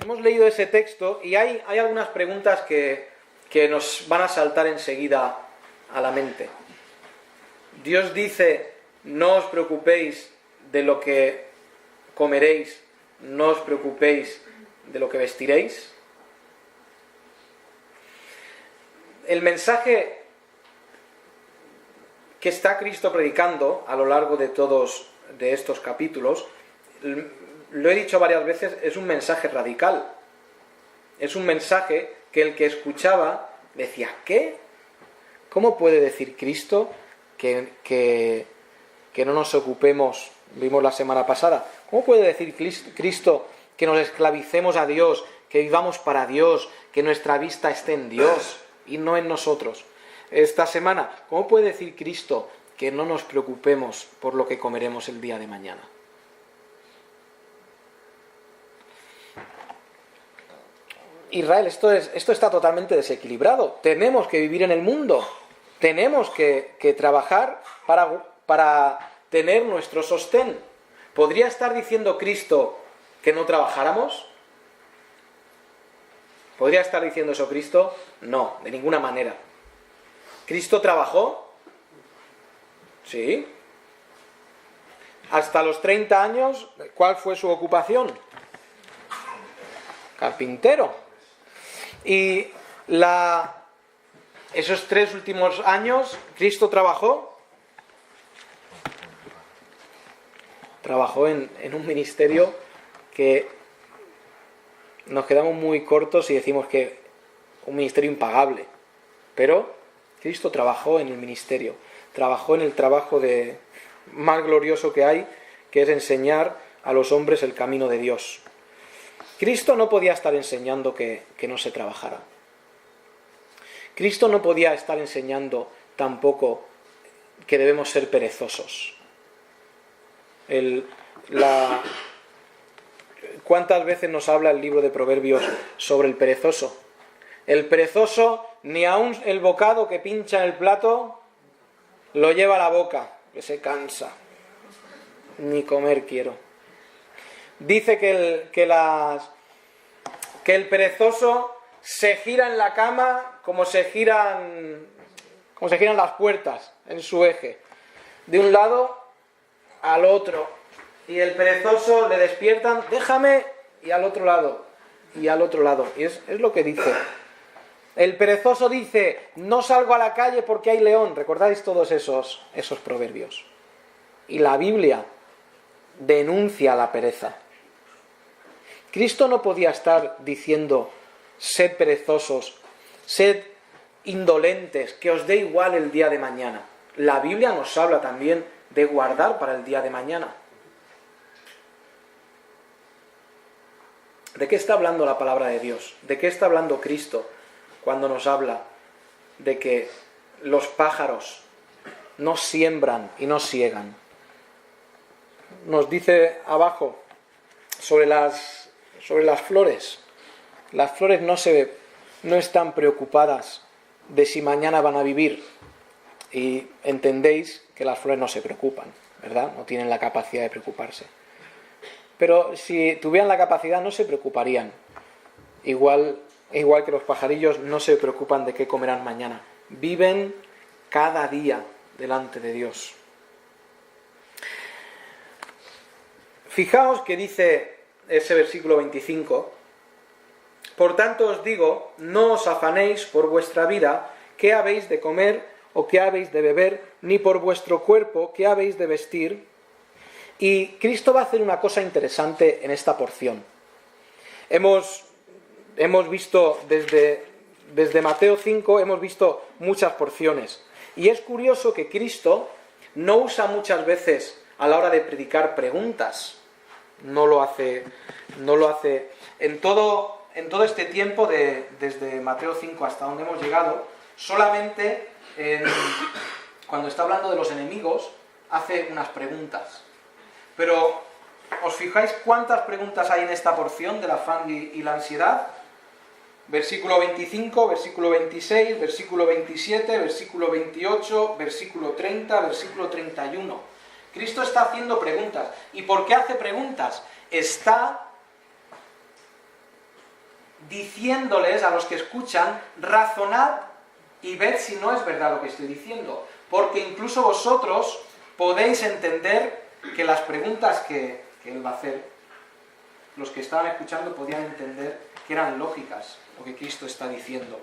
Hemos leído ese texto y hay algunas preguntas que nos van a saltar enseguida a la mente. Dios dice, no os preocupéis de lo que comeréis, no os preocupéis de lo que vestiréis. El mensaje que está Cristo predicando a lo largo de todos de estos capítulos, lo he dicho varias veces, es un mensaje radical. Es un mensaje que el que escuchaba decía, ¿qué? ¿Cómo puede decir Cristo que no nos ocupemos? Vimos la semana pasada. ¿Cómo puede decir Cristo que nos esclavicemos a Dios, que vivamos para Dios, que nuestra vista esté en Dios y no en nosotros? Esta semana, ¿cómo puede decir Cristo que no nos preocupemos por lo que comeremos el día de mañana? Israel, esto está totalmente desequilibrado. Tenemos que vivir en el mundo. Tenemos que trabajar para tener nuestro sostén. ¿Podría estar diciendo Cristo que no trabajáramos? ¿Podría estar diciendo eso Cristo? No, de ninguna manera. ¿Cristo trabajó? Sí. Hasta los 30 años, ¿cuál fue su ocupación? Carpintero. Y esos 3 últimos años, ¿Cristo trabajó? Trabajó en un ministerio que nos quedamos muy cortos y decimos que un ministerio impagable. Pero Cristo trabajó en el ministerio, trabajó en el trabajo más glorioso que hay, que es enseñar a los hombres el camino de Dios. Cristo no podía estar enseñando que no se trabajara. Cristo no podía estar enseñando tampoco que debemos ser perezosos. ¿Cuántas veces nos habla el libro de Proverbios sobre el perezoso? El perezoso, ni aun el bocado que pincha en el plato, lo lleva a la boca, que se cansa. Ni comer quiero. Dice que el perezoso se gira en la cama como se giran las puertas en su eje, de un lado al otro. Y el perezoso le despiertan, déjame, y al otro lado, y al otro lado. Y es lo que dice. El perezoso dice, no salgo a la calle porque hay león. ¿Recordáis todos esos proverbios? Y la Biblia denuncia la pereza. Cristo no podía estar diciendo, sed perezosos, sed indolentes, que os dé igual el día de mañana. La Biblia nos habla también de guardar para el día de mañana. ¿De qué está hablando la palabra de Dios? ¿De qué está hablando Cristo cuando nos habla de que los pájaros no siembran y no siegan? Nos dice abajo sobre las flores. Las flores no están preocupadas de si mañana van a vivir. Y entendéis que las flores no se preocupan, ¿verdad? No tienen la capacidad de preocuparse. Pero si tuvieran la capacidad no se preocuparían. Igual que los pajarillos no se preocupan de qué comerán mañana. Viven cada día delante de Dios. Fijaos que dice ese versículo 25. Por tanto os digo, no os afanéis por vuestra vida, qué habéis de comer o qué habéis de beber, ni por vuestro cuerpo, qué habéis de vestir. Y Cristo va a hacer una cosa interesante en esta porción. Hemos visto desde Mateo 5, hemos visto muchas porciones. Y es curioso que Cristo no usa muchas veces a la hora de predicar preguntas. No lo hace en todo este tiempo, desde Mateo 5 hasta donde hemos llegado, solamente cuando está hablando de los enemigos, hace unas preguntas. Pero, ¿os fijáis cuántas preguntas hay en esta porción del afán y la ansiedad? Versículo 25, versículo 26, versículo 27, versículo 28, versículo 30, versículo 31. Cristo está haciendo preguntas. ¿Y por qué hace preguntas? Está diciéndoles a los que escuchan, razonad y ved si no es verdad lo que estoy diciendo, porque incluso vosotros podéis entender que las preguntas que él va a hacer, los que estaban escuchando podían entender que eran lógicas lo que Cristo está diciendo.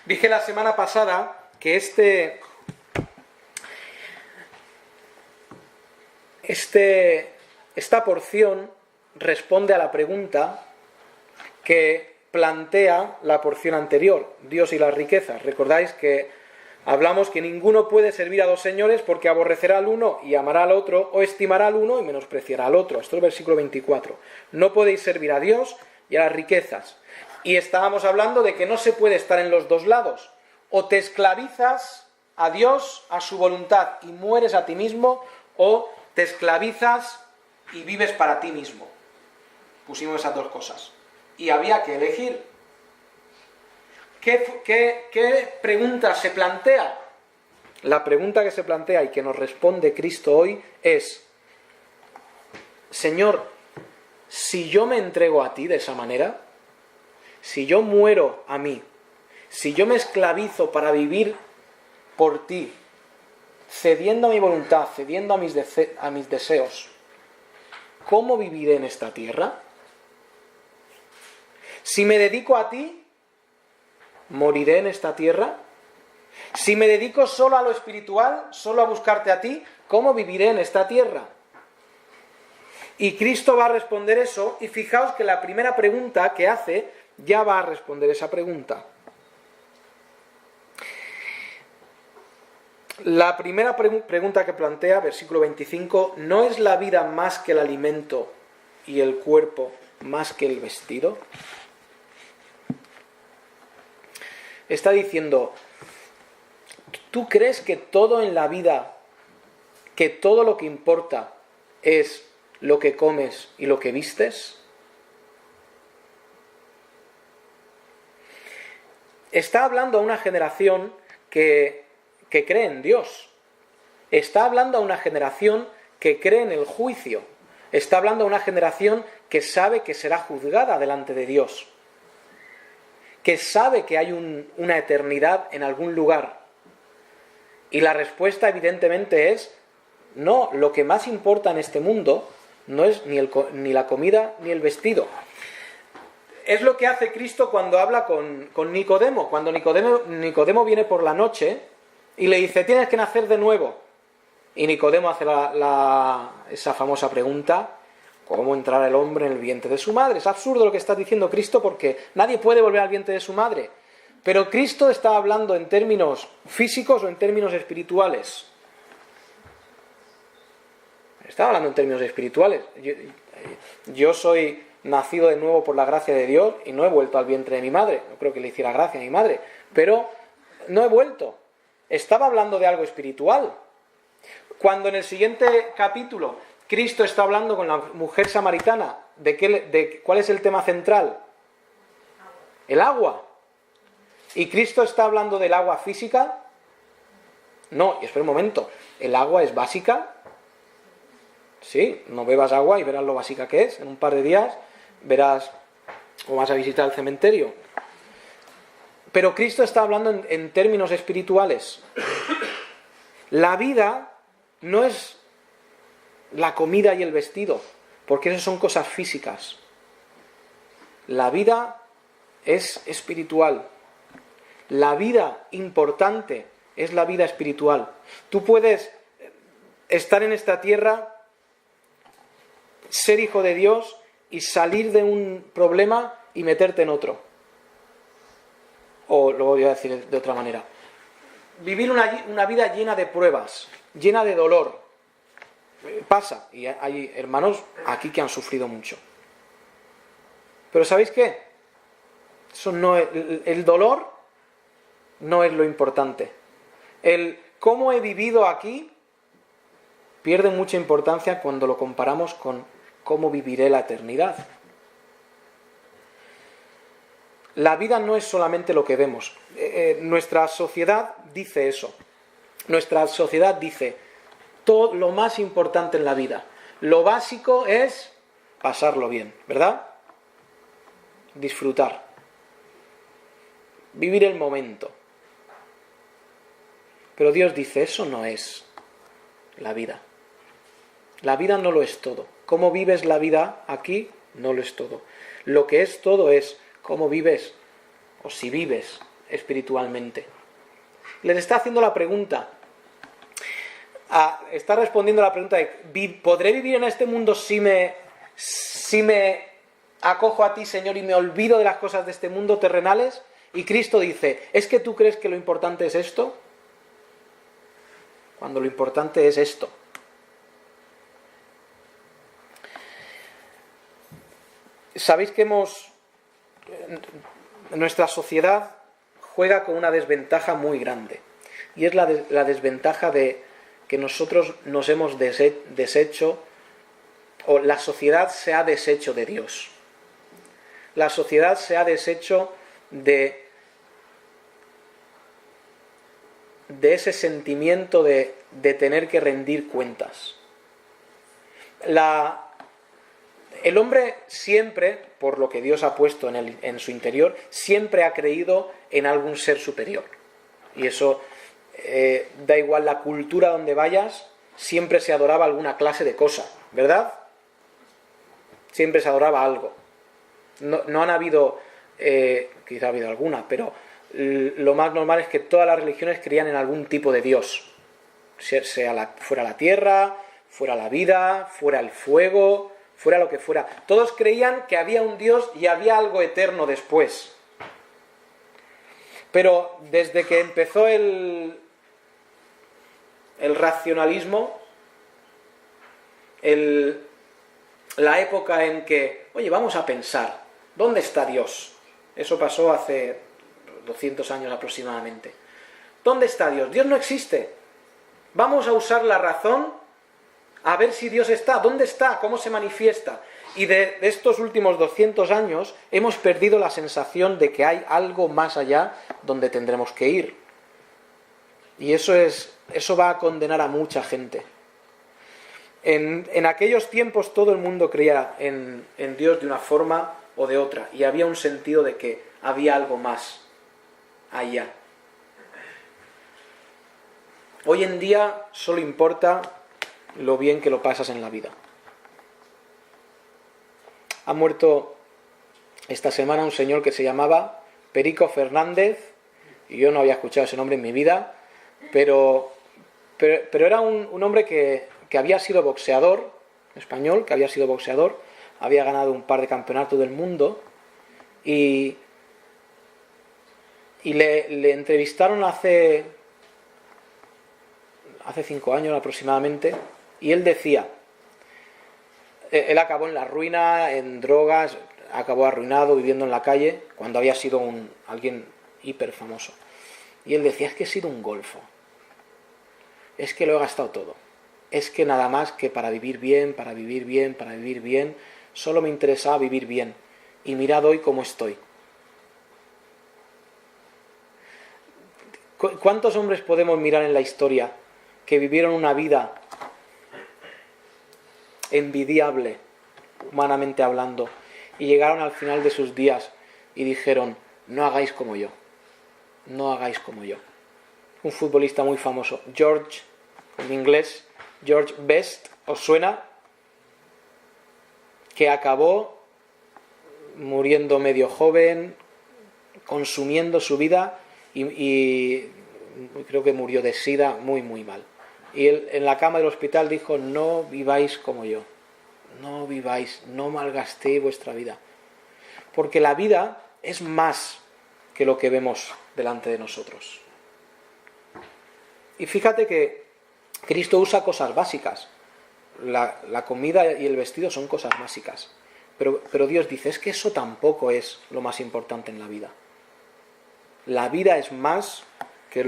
Dije la semana pasada que esta porción responde a la pregunta que plantea la porción anterior, Dios y las riquezas. Recordáis que hablamos que ninguno puede servir a dos señores porque aborrecerá al uno y amará al otro, o estimará al uno y menospreciará al otro. Esto es el versículo 24. No podéis servir a Dios y a las riquezas. Y estábamos hablando de que no se puede estar en los dos lados. O te esclavizas a Dios, a su voluntad, y mueres a ti mismo, o te esclavizas y vives para ti mismo. Pusimos esas dos cosas. Y había que elegir. ¿Qué pregunta se plantea? La pregunta que se plantea y que nos responde Cristo hoy es: Señor, si yo me entrego a ti de esa manera, si yo muero a mí, si yo me esclavizo para vivir por ti, cediendo a mi voluntad, cediendo a mis deseos, ¿cómo viviré en esta tierra? Si me dedico a ti, ¿moriré en esta tierra? Si me dedico solo a lo espiritual, solo a buscarte a ti, ¿cómo viviré en esta tierra? Y Cristo va a responder eso, y fijaos que la primera pregunta que hace ya va a responder esa pregunta. La primera pregunta que plantea, versículo 25, ¿no es la vida más que el alimento y el cuerpo más que el vestido? Está diciendo, ¿tú crees que todo en la vida, que todo lo que importa es lo que comes y lo que vistes? Está hablando a una generación que cree en Dios. Está hablando a una generación que cree en el juicio. Está hablando a una generación que sabe que será juzgada delante de Dios. Que sabe que hay una eternidad en algún lugar. Y la respuesta evidentemente es, no, lo que más importa en este mundo no es ni la comida ni el vestido. Es lo que hace Cristo cuando habla con Nicodemo. Cuando Nicodemo viene por la noche y le dice, tienes que nacer de nuevo. Y Nicodemo hace esa famosa pregunta, ¿cómo entrará el hombre en el vientre de su madre? Es absurdo lo que está diciendo Cristo porque nadie puede volver al vientre de su madre. Pero Cristo está hablando en términos físicos o en términos espirituales. Está hablando en términos espirituales. Yo soy nacido de nuevo por la gracia de Dios y no he vuelto al vientre de mi madre. No creo que le hiciera gracia a mi madre, pero no he vuelto. Estaba hablando de algo espiritual. Cuando en el siguiente capítulo Cristo está hablando con la mujer samaritana, ¿cuál es el tema central? El agua. ¿Y Cristo está hablando del agua física? No, y espera un momento, ¿el agua es básica? Sí, no bebas agua y verás lo básica que es. En un par de días verás o vas a visitar el cementerio. Pero Cristo está hablando en términos espirituales. La vida no es la comida y el vestido, porque eso son cosas físicas. La vida es espiritual. La vida importante es la vida espiritual. Tú puedes estar en esta tierra, ser hijo de Dios y salir de un problema y meterte en otro. O lo voy a decir de otra manera. Vivir una vida llena de pruebas, llena de dolor. Pasa, y hay hermanos aquí que han sufrido mucho. Pero ¿sabéis qué? Eso no es, el dolor no es lo importante. El cómo he vivido aquí pierde mucha importancia cuando lo comparamos con cómo viviré la eternidad. La vida no es solamente lo que vemos. Nuestra sociedad dice eso. Nuestra sociedad dice, todo lo más importante en la vida, lo básico es pasarlo bien, ¿verdad? disfrutar, vivir el momento. Pero Dios dice, eso no es la vida. La vida no lo es todo. Cómo vives la vida aquí no lo es todo. Lo que es todo es cómo vives, o si vives espiritualmente. Les está haciendo la pregunta, está respondiendo a la pregunta de, ¿podré vivir en este mundo si me acojo a ti, Señor, y me olvido de las cosas de este mundo terrenales? Y Cristo dice, ¿es que tú crees que lo importante es esto? Cuando lo importante es esto. Sabéis que nuestra sociedad juega con una desventaja muy grande, y es la desventaja de que nosotros nos hemos deshecho, o la sociedad se ha deshecho de Dios. La sociedad se ha deshecho de ese sentimiento de tener que rendir cuentas. El hombre siempre, por lo que Dios ha puesto en su interior, siempre ha creído en algún ser superior. Y eso da igual la cultura donde vayas, siempre se adoraba alguna clase de cosa, ¿verdad? Siempre se adoraba algo. No han habido, quizá ha habido alguna, pero lo más normal es que todas las religiones creían en algún tipo de Dios. Fuera la tierra, fuera la vida, fuera el fuego, fuera lo que fuera. Todos creían que había un Dios y había algo eterno después. Pero desde que empezó el racionalismo, la época en que, oye, vamos a pensar, ¿dónde está Dios? Eso pasó hace 200 años aproximadamente. ¿Dónde está Dios? Dios no existe. Vamos a usar la razón a ver si Dios está. ¿Dónde está? ¿Cómo se manifiesta? Y de estos últimos 200 años hemos perdido la sensación de que hay algo más allá donde tendremos que ir. Y eso va a condenar a mucha gente. En aquellos tiempos todo el mundo creía en Dios de una forma o de otra, y había un sentido de que había algo más allá. Hoy en día solo importa lo bien que lo pasas en la vida. Ha muerto esta semana un señor que se llamaba Perico Fernández, y yo no había escuchado ese nombre en mi vida, pero era un hombre que había sido boxeador, español, que había sido boxeador, había ganado un par de campeonatos del mundo, y le entrevistaron hace 5 años aproximadamente, y él decía, él acabó en la ruina, en drogas, acabó arruinado, viviendo en la calle, cuando había sido alguien hiper famoso. Y él decía, es que he sido un golfo, es que lo he gastado todo, es que nada más que para vivir bien, solo me interesaba vivir bien, y mirad hoy cómo estoy. ¿Cuántos hombres podemos mirar en la historia que vivieron una vida envidiable, humanamente hablando, y llegaron al final de sus días y dijeron, no hagáis como yo, no hagáis como yo? Un futbolista muy famoso, George, en inglés, George Best, ¿os suena? Que acabó muriendo medio joven, consumiendo su vida, y creo que murió de sida muy muy mal. Y él en la cama del hospital dijo, no viváis como yo, no viváis, no malgastéis vuestra vida, porque la vida es más que lo que vemos delante de nosotros. Y fíjate que Cristo usa cosas básicas, la comida y el vestido son cosas básicas, pero Dios dice, es que eso tampoco es lo más importante en la vida. La vida es más que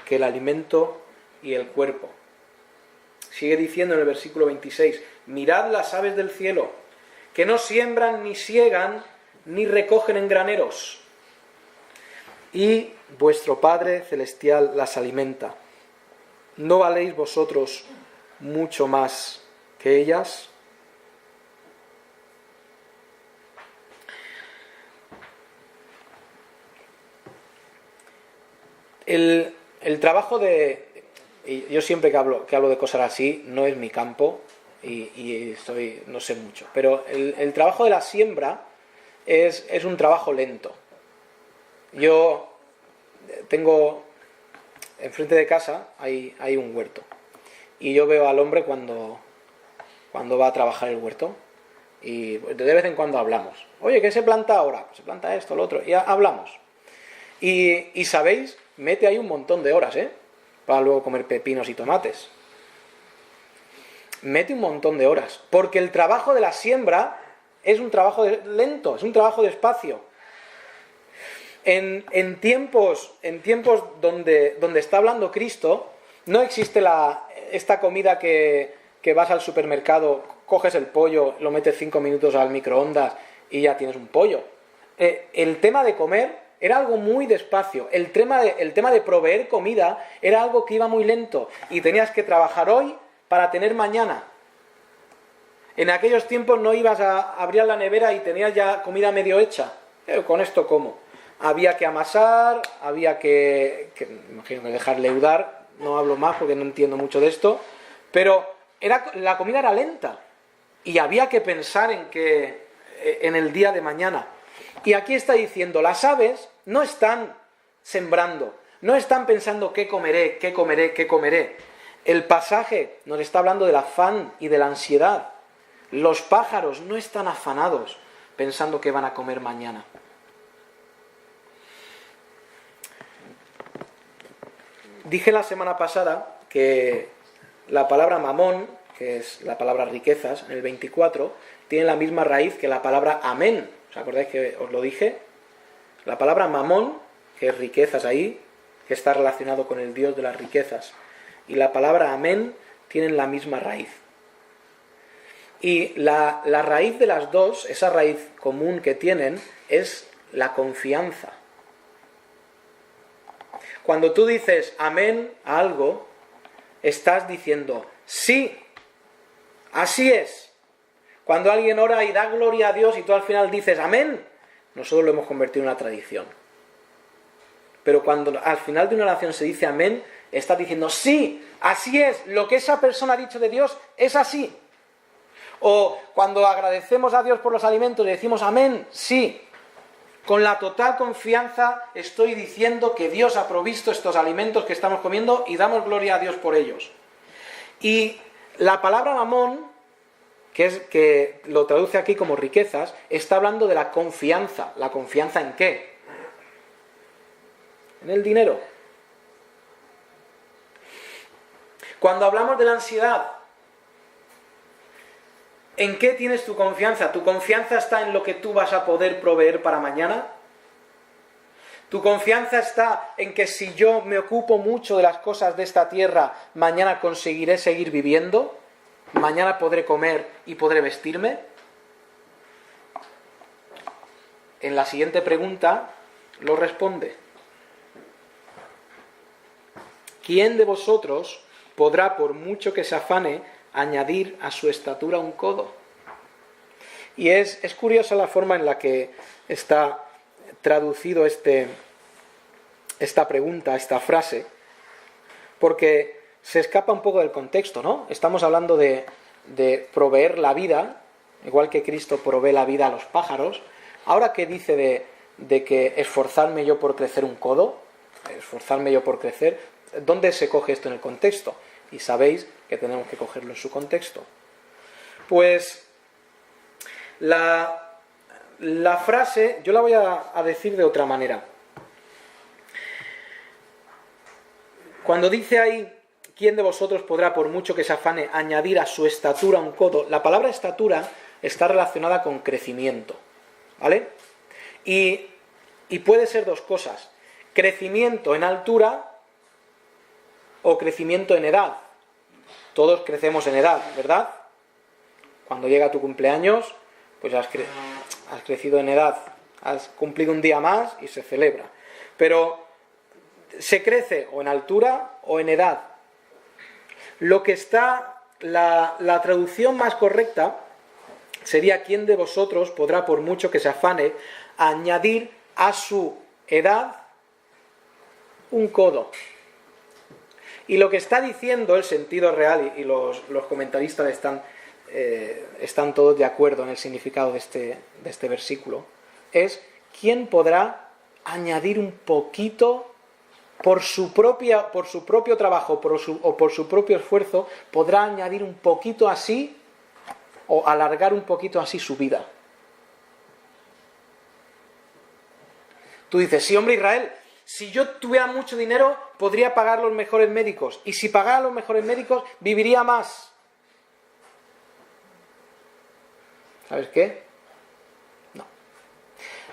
el alimento y el cuerpo. Sigue diciendo en el versículo 26, mirad las aves del cielo, que no siembran ni siegan ni recogen en graneros, y vuestro Padre celestial las alimenta. ¿No valéis vosotros mucho más que ellas? el trabajo de... Y yo siempre que hablo de cosas así, no es mi campo y no sé mucho, pero el trabajo de la siembra es un trabajo lento. Yo tengo, enfrente de casa hay un huerto y yo veo al hombre cuando va a trabajar el huerto y de vez en cuando hablamos. Oye, ¿qué se planta ahora? Pues se planta esto, lo otro, y hablamos. Y sabéis, mete ahí un montón de horas, para luego comer pepinos y tomates. Mete un montón de horas, porque el trabajo de la siembra es un trabajo lento, es un trabajo despacio. En tiempos donde está hablando Cristo, no existe esta comida que vas al supermercado, coges el pollo, lo metes 5 minutos al microondas y ya tienes un pollo. El tema de comer era algo muy despacio. El tema de proveer comida era algo que iba muy lento y tenías que trabajar hoy para tener mañana. En aquellos tiempos no ibas a abrir la nevera y tenías ya comida medio hecha. Con esto, ¿cómo? Había que amasar, había que imagino que dejar leudar. No hablo más porque no entiendo mucho de esto. Pero la comida era lenta y había que pensar en el día de mañana. Y aquí está diciendo, las aves no están sembrando, no están pensando qué comeré, qué comeré, qué comeré. El pasaje nos está hablando del afán y de la ansiedad. Los pájaros no están afanados pensando qué van a comer mañana. Dije la semana pasada que la palabra mamón, que es la palabra riquezas, en el 24, tiene la misma raíz que la palabra amén. ¿Os acordáis que os lo dije? La palabra mamón, que es riquezas ahí, que está relacionado con el Dios de las riquezas, y la palabra amén tienen la misma raíz. Y la raíz de las dos, esa raíz común que tienen, es la confianza. Cuando tú dices amén a algo, estás diciendo sí, así es. Cuando alguien ora y da gloria a Dios y tú al final dices amén, nosotros lo hemos convertido en una tradición. Pero cuando al final de una oración se dice amén, estás diciendo sí, así es, lo que esa persona ha dicho de Dios es así. O cuando agradecemos a Dios por los alimentos y decimos amén, sí. Con la total confianza estoy diciendo que Dios ha provisto estos alimentos que estamos comiendo y damos gloria a Dios por ellos. Y la palabra mamón, que lo traduce aquí como riquezas, está hablando de la confianza. ¿La confianza en qué? En el dinero. Cuando hablamos de la ansiedad, ¿en qué tienes tu confianza? ¿Tu confianza está en lo que tú vas a poder proveer para mañana? ¿Tu confianza está en que si yo me ocupo mucho de las cosas de esta tierra, mañana conseguiré seguir viviendo? ¿Mañana podré comer y podré vestirme? En la siguiente pregunta lo responde. ¿Quién de vosotros podrá, por mucho que se afane, añadir a su estatura un codo? Y es curiosa la forma en la que está traducido esta pregunta, esta frase, porque se escapa un poco del contexto, ¿no? Estamos hablando de proveer la vida, igual que Cristo provee la vida a los pájaros. Ahora, ¿qué dice de que esforzarme yo por crecer un codo? Esforzarme yo por crecer. ¿Dónde se coge esto en el contexto? Y sabéis que tenemos que cogerlo en su contexto. Pues la frase yo la voy a decir de otra manera. Cuando dice ahí, ¿quién de vosotros podrá, por mucho que se afane, añadir a su estatura un codo? La palabra estatura está relacionada con crecimiento, ¿vale? Y puede ser dos cosas: crecimiento en altura o crecimiento en edad. Todos crecemos en edad, ¿verdad? Cuando llega tu cumpleaños, pues has crecido en edad, has cumplido un día más y se celebra. Pero se crece o en altura o en edad. Lo que está, la traducción más correcta sería: ¿quién de vosotros podrá, por mucho que se afane, añadir a su edad un codo. Y lo que está diciendo el sentido real, y los comentaristas están todos de acuerdo en el significado de este versículo, es: ¿quién podrá añadir un poquito por su propio trabajo o por su propio esfuerzo, podrá añadir un poquito así o alargar un poquito así su vida? Tú dices: sí, hombre, Israel, si yo tuviera mucho dinero podría pagar los mejores médicos, y si pagara los mejores médicos viviría más. ¿Sabes qué? No.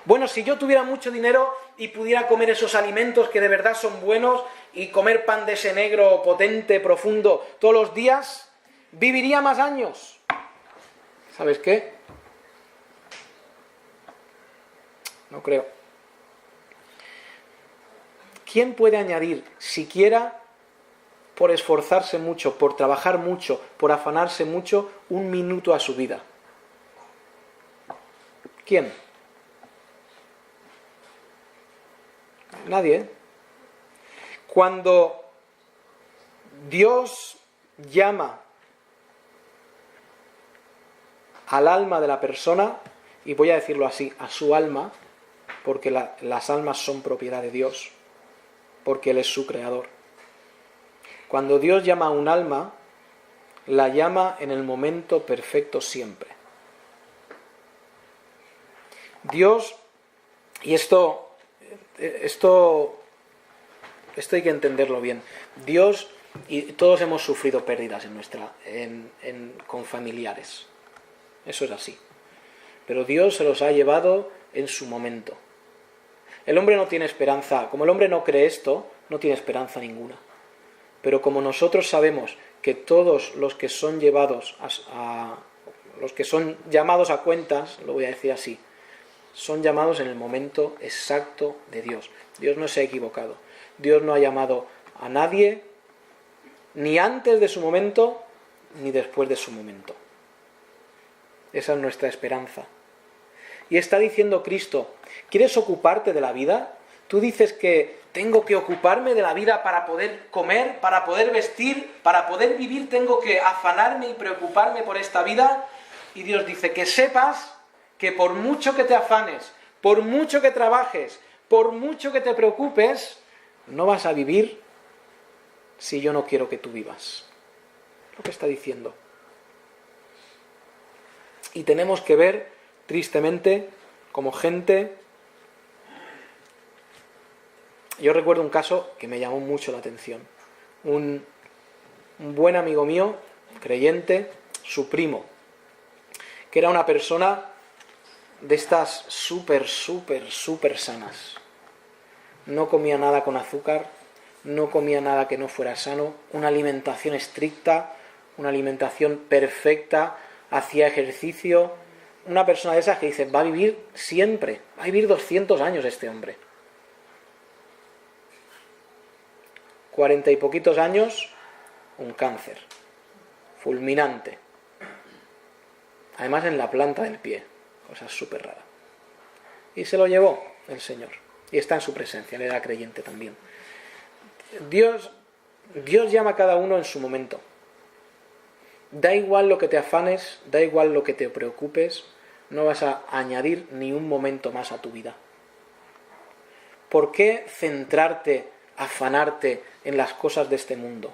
Bueno, si yo tuviera mucho dinero y pudiera comer esos alimentos que de verdad son buenos, y comer pan de ese negro potente, profundo, todos los días, viviría más años. ¿Sabes qué? No creo. ¿Quién puede añadir siquiera, por esforzarse mucho, por trabajar mucho, por afanarse mucho, un minuto a su vida? ¿Quién? Nadie, ¿eh? Cuando Dios llama al alma de la persona, y voy a decirlo así, a su alma, porque las almas son propiedad de Dios, porque Él es su creador. Cuando Dios llama a un alma, la llama en el momento perfecto siempre. Dios, y esto hay que entenderlo bien, Dios, y todos hemos sufrido pérdidas con familiares, eso es así, pero Dios se los ha llevado en su momento. El hombre no tiene esperanza, como el hombre no cree esto, no tiene esperanza ninguna. Pero como nosotros sabemos que todos los que son llamados a cuentas, lo voy a decir así, son llamados en el momento exacto de Dios. Dios no se ha equivocado. Dios no ha llamado a nadie ni antes de su momento ni después de su momento. Esa es nuestra esperanza. Y está diciendo Cristo: ¿quieres ocuparte de la vida? Tú dices que tengo que ocuparme de la vida para poder comer, para poder vestir, para poder vivir, tengo que afanarme y preocuparme por esta vida. Y Dios dice: que sepas que por mucho que te afanes, por mucho que trabajes, por mucho que te preocupes, no vas a vivir si yo no quiero que tú vivas. Es lo que está diciendo. Y tenemos que ver, tristemente, como gente... Yo recuerdo un caso que me llamó mucho la atención. Un buen amigo mío, creyente, su primo, que era una persona de estas súper sanas. No comía nada con azúcar, no comía nada que no fuera sano, una alimentación estricta, una alimentación perfecta, hacía ejercicio. Una persona de esas que dice: va a vivir siempre, va a vivir 200 años este hombre. 40 y poquitos años, un cáncer fulminante. Además en la planta del pie, cosa súper rara. Y se lo llevó el Señor. Y está en su presencia, él era creyente también. Dios llama a cada uno en su momento. Da igual lo que te afanes, da igual lo que te preocupes, no vas a añadir ni un momento más a tu vida. ¿Por qué centrarte, afanarte en las cosas de este mundo?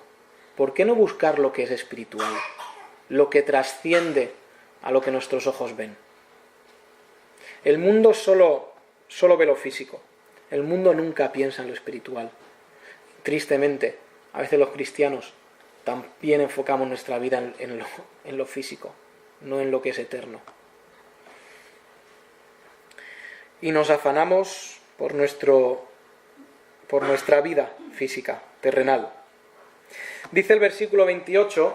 ¿Por qué no buscar lo que es espiritual, lo que trasciende a lo que nuestros ojos ven? El mundo solo ve lo físico. El mundo nunca piensa en lo espiritual. Tristemente, a veces los cristianos también enfocamos nuestra vida en lo físico, no en lo que es eterno. Y nos afanamos por nuestra vida física, terrenal. Dice el versículo 28: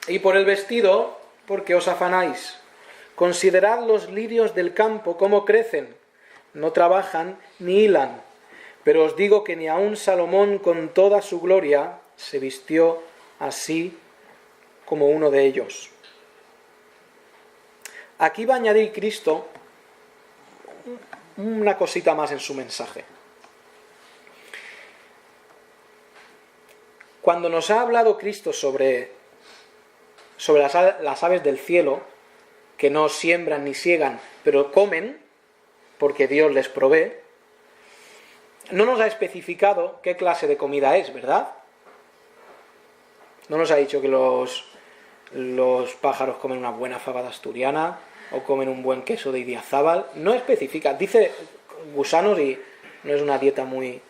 y por el vestido, ¿por qué os afanáis? Considerad los lirios del campo, cómo crecen, no trabajan ni hilan, pero os digo que ni aun Salomón con toda su gloria se vistió así como uno de ellos. Aquí va a añadir Cristo una cosita más en su mensaje. Cuando nos ha hablado Cristo sobre las aves del cielo, que no siembran ni siegan, pero comen, porque Dios les provee, no nos ha especificado qué clase de comida es, ¿verdad? No nos ha dicho que los pájaros comen una buena fabada asturiana o comen un buen queso de Idiazábal. No especifica, dice gusanos y no es una dieta muy,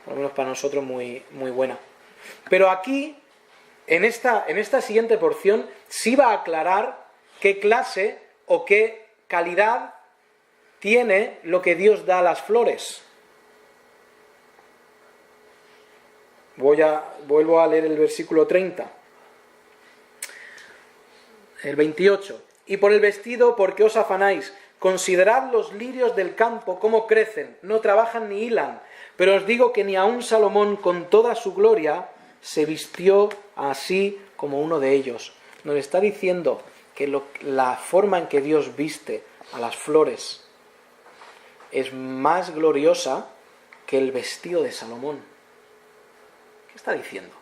por lo menos para nosotros, muy buena. Pero aquí, en esta siguiente porción, sí va a aclarar qué clase o qué calidad tiene lo que Dios da a las flores. Vuelvo a leer el versículo 30. El 28. Y por el vestido, ¿por qué os afanáis? Considerad los lirios del campo, cómo crecen, no trabajan ni hilan. Pero os digo que ni aun Salomón, con toda su gloria, se vistió así como uno de ellos. Nos está diciendo que la forma en que Dios viste a las flores es más gloriosa que el vestido de Salomón. ¿Qué está diciendo?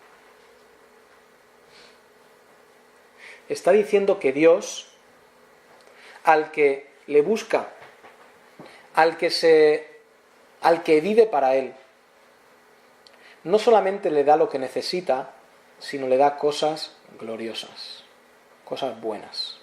Está diciendo que Dios, al que le busca, al que vive para él, no solamente le da lo que necesita, sino le da cosas gloriosas, cosas buenas.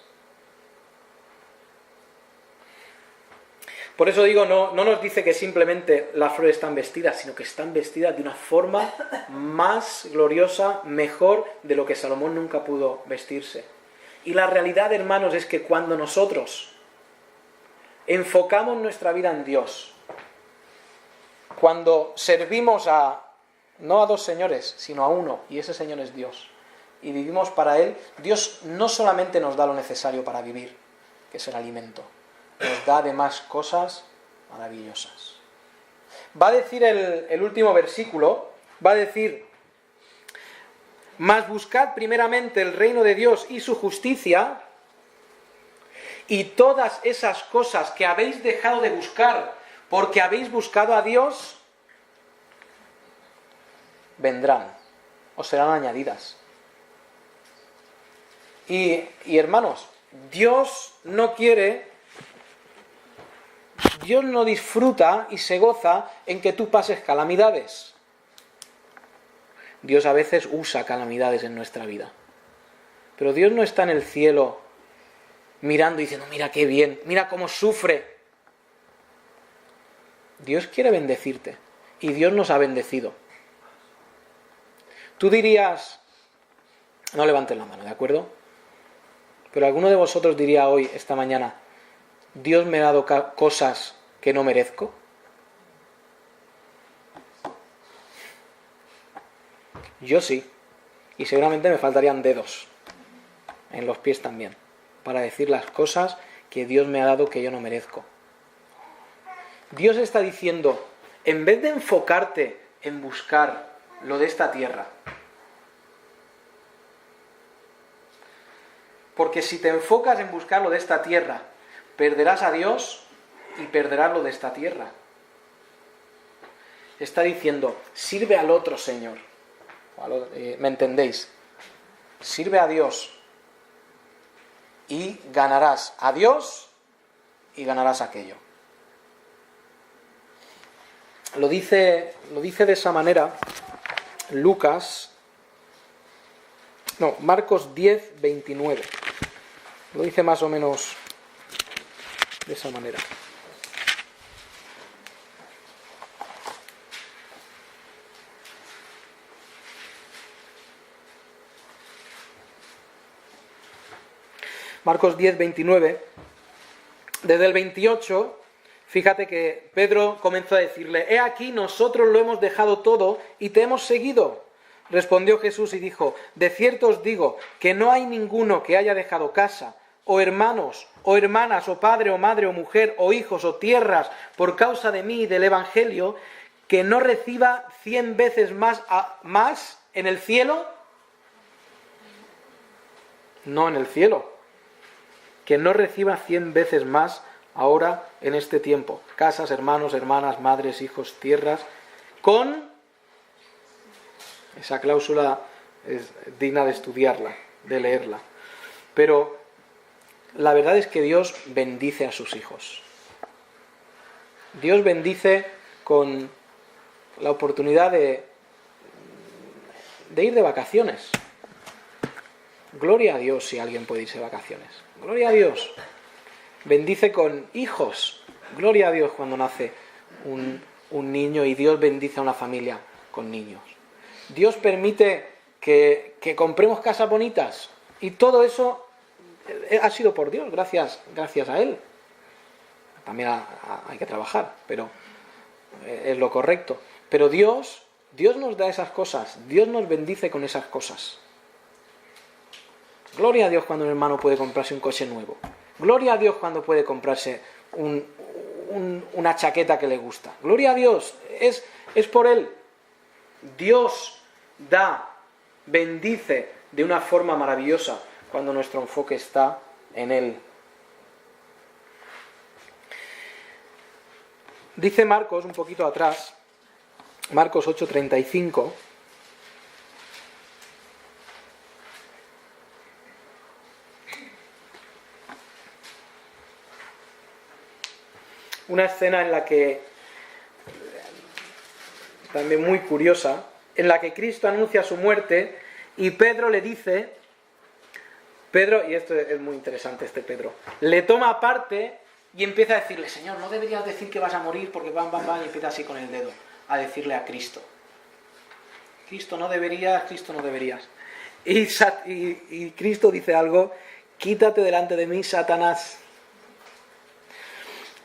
Por eso digo, no nos dice que simplemente las flores están vestidas, sino que están vestidas de una forma más gloriosa, mejor de lo que Salomón nunca pudo vestirse. Y la realidad, hermanos, es que cuando nosotros enfocamos nuestra vida en Dios, cuando servimos no a dos señores, sino a uno, y ese Señor es Dios, y vivimos para Él, Dios no solamente nos da lo necesario para vivir, que es el alimento, nos da además cosas maravillosas. Va a decir el último versículo, va a decir: mas buscad primeramente el reino de Dios y su justicia, y todas esas cosas que habéis dejado de buscar porque habéis buscado a Dios, vendrán, os serán añadidas. Y hermanos, Dios no disfruta y se goza en que tú pases calamidades. Dios a veces usa calamidades en nuestra vida. Pero Dios no está en el cielo mirando y diciendo: mira qué bien, mira cómo sufre. Dios quiere bendecirte y Dios nos ha bendecido. Tú dirías, no levantes la mano, ¿de acuerdo? Pero alguno de vosotros diría hoy, esta mañana: ¿Dios me ha dado cosas que no merezco? Yo sí, y seguramente me faltarían dedos, en los pies también, para decir las cosas que Dios me ha dado que yo no merezco. Dios está diciendo, en vez de enfocarte en buscar lo de esta tierra, porque si te enfocas en buscar lo de esta tierra, perderás a Dios y perderás lo de esta tierra. Está diciendo, sirve al otro Señor. ¿Me entendéis? Sirve a Dios y ganarás a Dios y ganarás aquello. Lo dice de esa manera Marcos 10, 29. Lo dice más o menos de esa manera. Marcos 10, 29. Desde el 28, fíjate que Pedro comenzó a decirle: he aquí, nosotros lo hemos dejado todo y te hemos seguido. Respondió Jesús y dijo: de cierto os digo que no hay ninguno que haya dejado casa, o hermanos, o hermanas, o padre, o madre, o mujer, o hijos, o tierras, por causa de mí y del Evangelio, que no reciba 100 veces más en el cielo. No en el cielo. Que no reciba 100 veces más ahora en este tiempo. Casas, hermanos, hermanas, madres, hijos, tierras, con esa cláusula es digna de estudiarla, de leerla. Pero la verdad es que Dios bendice a sus hijos. Dios bendice con la oportunidad de ir de vacaciones. Gloria a Dios si alguien puede irse de vacaciones. Gloria a Dios. Bendice con hijos. Gloria a Dios cuando nace un niño y Dios bendice a una familia con niños. Dios permite que compremos casas bonitas y todo eso ha sido por Dios, gracias a Él. También hay que trabajar, pero es lo correcto. Pero Dios nos da esas cosas, Dios nos bendice con esas cosas. Gloria a Dios cuando un hermano puede comprarse un coche nuevo. Gloria a Dios cuando puede comprarse una chaqueta que le gusta. Gloria a Dios, es por Él. Dios da, bendice de una forma maravillosa cuando nuestro enfoque está en Él. Dice Marcos, un poquito atrás, Marcos 8:35, una escena en la que, también muy curiosa, en la que Cristo anuncia su muerte y Pedro le dice, y esto es muy interesante Pedro, le toma aparte y empieza a decirle, Señor, no deberías decir que vas a morir porque y empieza así con el dedo a decirle a Cristo. Cristo no deberías. Y Cristo dice algo, quítate delante de mí, Satanás.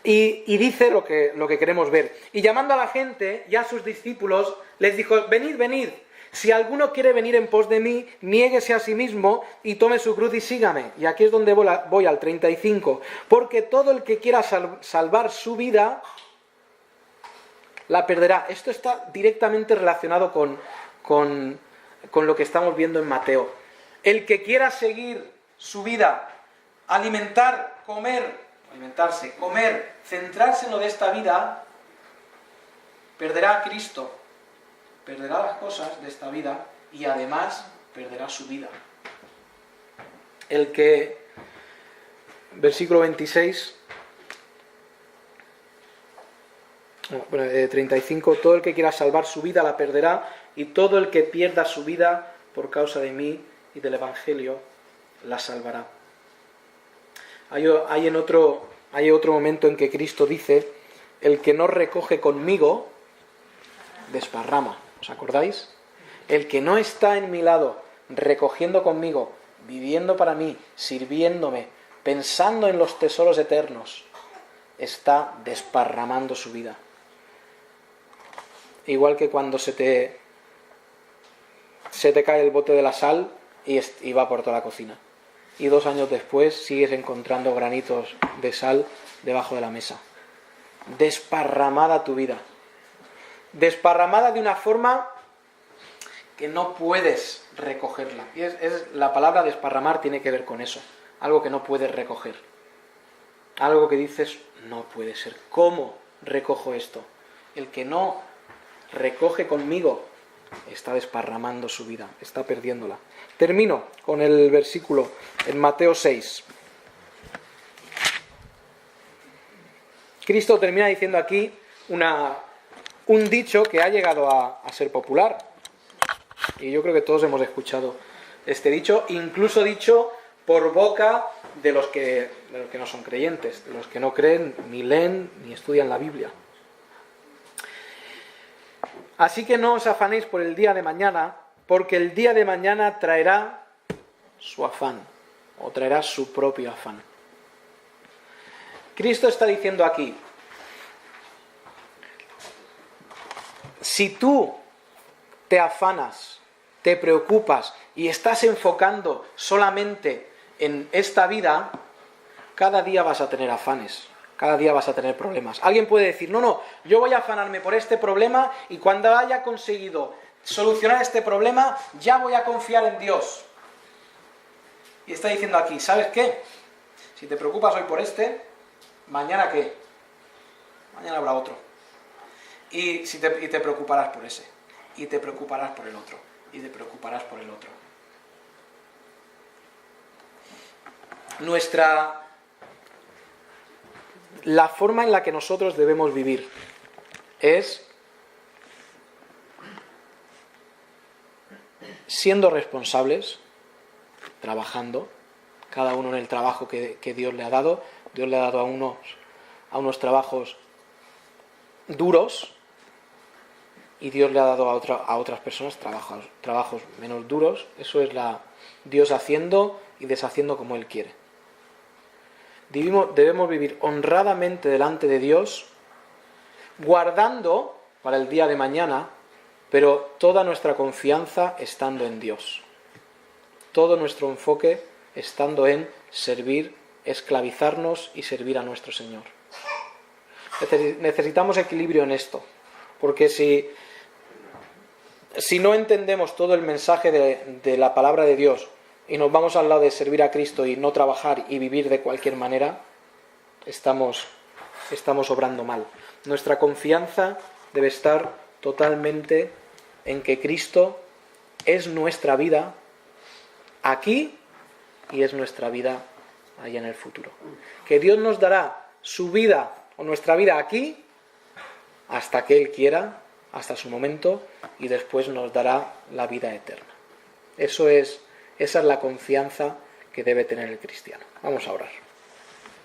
Y dice lo que queremos ver. Y llamando a la gente y a sus discípulos, les dijo, venid. Si alguno quiere venir en pos de mí, niéguese a sí mismo y tome su cruz y sígame. Y aquí es donde voy al 35. Porque todo el que quiera salvar su vida, la perderá. Esto está directamente relacionado con lo que estamos viendo en Mateo. El que quiera seguir su vida, alimentarse, comer, centrarse en lo de esta vida, perderá a Cristo. Perderá las cosas de esta vida y además perderá su vida. Versículo 26, 35, todo el que quiera salvar su vida la perderá y todo el que pierda su vida por causa de mí y del Evangelio la salvará. Hay otro momento en que Cristo dice, el que no recoge conmigo, desparrama. ¿Os acordáis? El que no está en mi lado, recogiendo conmigo, viviendo para mí, sirviéndome, pensando en los tesoros eternos, está desparramando su vida. Igual que cuando se te cae el bote de la sal y va por toda la cocina. Y 2 años después sigues encontrando granitos de sal debajo de la mesa. Desparramada tu vida. Desparramada de una forma que no puedes recogerla. Y la palabra desparramar tiene que ver con eso. Algo que no puedes recoger. Algo que dices, no puede ser. ¿Cómo recojo esto? El que no recoge conmigo está desparramando su vida, está perdiéndola. Termino con el versículo en Mateo 6. Cristo termina diciendo aquí un dicho que ha llegado a ser popular. Y yo creo que todos hemos escuchado este dicho, incluso dicho por boca de los que no son creyentes, de los que no creen, ni leen, ni estudian la Biblia. Así que no os afanéis por el día de mañana, porque el día de mañana traerá su afán, o traerá su propio afán. Cristo está diciendo aquí, si tú te afanas, te preocupas y estás enfocando solamente en esta vida, cada día vas a tener afanes, cada día vas a tener problemas. Alguien puede decir, no, yo voy a afanarme por este problema y cuando haya conseguido solucionar este problema, ya voy a confiar en Dios. Y está diciendo aquí, ¿sabes qué? Si te preocupas hoy por ¿mañana qué? Mañana habrá otro. Y te preocuparás por ese. Y te preocuparás por el otro. y te preocuparás por el otro. La forma en la que nosotros debemos vivir es siendo responsables, trabajando, cada uno en el trabajo que Dios le ha dado. Dios le ha dado a unos trabajos duros y Dios le ha dado a otras personas trabajos menos duros. Eso es Dios haciendo y deshaciendo como Él quiere. Debemos vivir honradamente delante de Dios, guardando para el día de mañana, pero toda nuestra confianza estando en Dios. Todo nuestro enfoque estando en servir, esclavizarnos y servir a nuestro Señor. Necesitamos equilibrio en esto, porque si no entendemos todo el mensaje de la palabra de Dios y nos vamos al lado de servir a Cristo y no trabajar y vivir de cualquier manera, estamos obrando mal. Nuestra confianza debe estar totalmente en que Cristo es nuestra vida aquí y es nuestra vida allá en el futuro. Que Dios nos dará su vida o nuestra vida aquí hasta que Él quiera, hasta su momento, y después nos dará la vida eterna. Esa es la confianza que debe tener el cristiano. Vamos a orar.